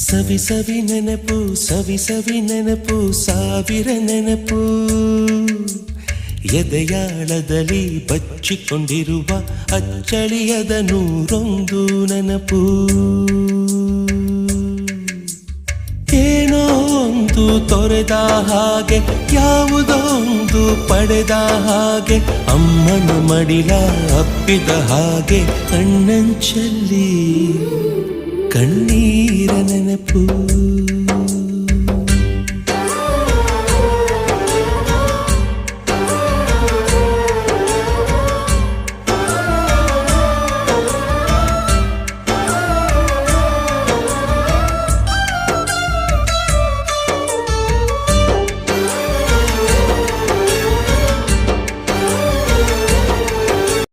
ಸವಿ ಸವಿ ನೆನಪು ಸವಿ ಸವಿ ನೆನಪು ಸಾವಿರ ನೆನಪು ಎದೆಯಾಳದಲ್ಲಿ ಬಚ್ಚಿಕೊಂಡಿರುವ ಅಚ್ಚಳಿಯದ ನೂರೊಂದು ನೆನಪು ಏನೋ ಒಂದು ತೊರೆದ ಹಾಗೆ ಯಾವುದೋ ಒಂದು ಪಡೆದ ಹಾಗೆ ಅಮ್ಮನ ಮಡಿಲ ಅಪ್ಪಿದ ಹಾಗೆ ಕಣ್ಣಂಚಲ್ಲಿ ಕಣ್ಣೀರ ನೆನಪು